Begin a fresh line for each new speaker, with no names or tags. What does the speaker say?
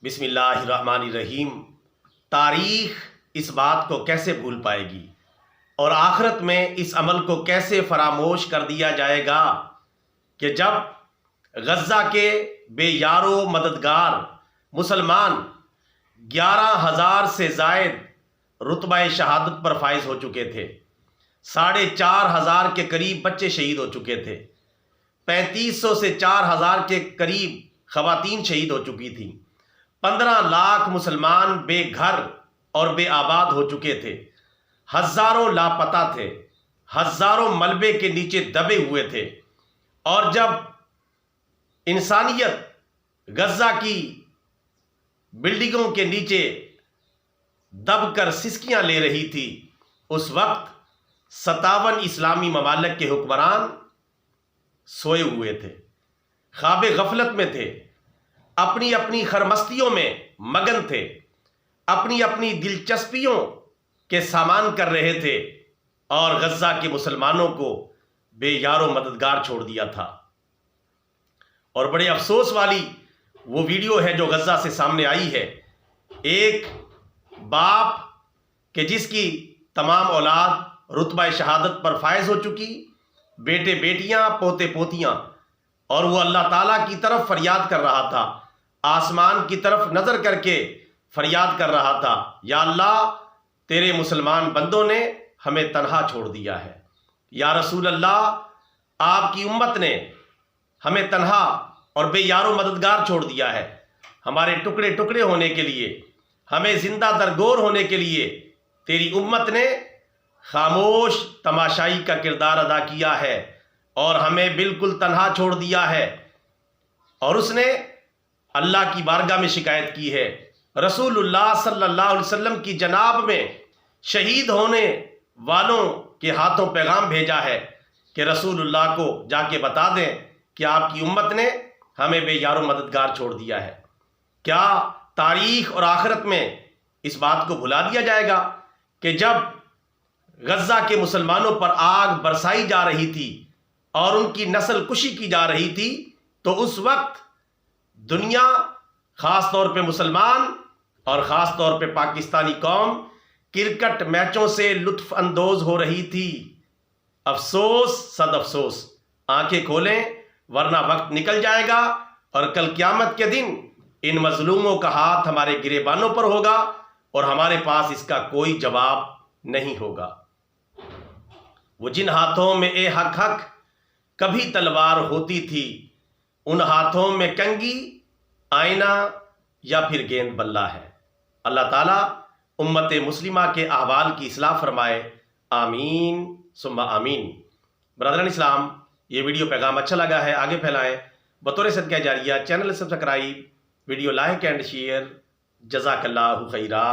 بسم اللہ الرحمن الرحیم۔ تاریخ اس بات کو کیسے بھول پائے گی اور آخرت میں اس عمل کو کیسے فراموش کر دیا جائے گا کہ جب غزہ کے بے یار و مددگار مسلمان 11,000 سے زائد رتبہ شہادت پر فائز ہو چکے تھے، 4,500 کے قریب بچے شہید ہو چکے تھے، 3,500 سے 4,000 کے قریب خواتین شہید ہو چکی تھیں، 15 لاکھ مسلمان بے گھر اور بے آباد ہو چکے تھے، ہزاروں لاپتہ تھے، ہزاروں ملبے کے نیچے دبے ہوئے تھے، اور جب انسانیت غزہ کی بلڈنگوں کے نیچے دب کر سسکیاں لے رہی تھی، اس وقت 57 اسلامی ممالک کے حکمران سوئے ہوئے تھے، خواب غفلت میں تھے، اپنی اپنی خرمستیوں میں مگن تھے، اپنی اپنی دلچسپیوں کے سامان کر رہے تھے، اور غزہ کے مسلمانوں کو بے یار و مددگار چھوڑ دیا تھا۔ اور بڑے افسوس والی وہ ویڈیو ہے جو غزہ سے سامنے آئی ہے، ایک باپ کہ جس کی تمام اولاد رتبہ شہادت پر فائز ہو چکی، بیٹے بیٹیاں پوتے پوتیاں، اور وہ اللہ تعالیٰ کی طرف فریاد کر رہا تھا، آسمان کی طرف نظر کر کے فریاد کر رہا تھا، یا اللہ تیرے مسلمان بندوں نے ہمیں تنہا چھوڑ دیا ہے، یا رسول اللہ آپ کی امت نے ہمیں تنہا اور بے یار و مددگار چھوڑ دیا ہے، ہمارے ٹکڑے ٹکڑے ہونے کے لیے، ہمیں زندہ درگور ہونے کے لیے تیری امت نے خاموش تماشائی کا کردار ادا کیا ہے اور ہمیں بالکل تنہا چھوڑ دیا ہے۔ اور اس نے اللہ کی بارگاہ میں شکایت کی ہے، رسول اللہ صلی اللہ علیہ وسلم کی جناب میں شہید ہونے والوں کے ہاتھوں پیغام بھیجا ہے کہ رسول اللہ کو جا کے بتا دیں کہ آپ کی امت نے ہمیں بے یار و مددگار چھوڑ دیا ہے۔ کیا تاریخ اور آخرت میں اس بات کو بھلا دیا جائے گا کہ جب غزہ کے مسلمانوں پر آگ برسائی جا رہی تھی اور ان کی نسل کشی کی جا رہی تھی، تو اس وقت دنیا، خاص طور پہ مسلمان اور خاص طور پہ پاکستانی قوم کرکٹ میچوں سے لطف اندوز ہو رہی تھی؟ افسوس صد افسوس، آنکھیں کھولیں ورنہ وقت نکل جائے گا، اور کل قیامت کے دن ان مظلوموں کا ہاتھ ہمارے گریبانوں پر ہوگا اور ہمارے پاس اس کا کوئی جواب نہیں ہوگا۔ وہ جن ہاتھوں میں اے حق حق کبھی تلوار ہوتی تھی، ان ہاتھوں میں کنگھی، آئینہ یا پھر گیند بلہ ہے۔ اللہ تعالیٰ امت مسلمہ کے احوال کی اصلاح فرمائے، آمین ثم آمین۔ برادران اسلام، یہ ویڈیو پیغام اچھا لگا ہے آگے پھیلائیں، بطور صدقہ جاریہ channel subscribe, video like and share, جزاک اللہ خیرہ۔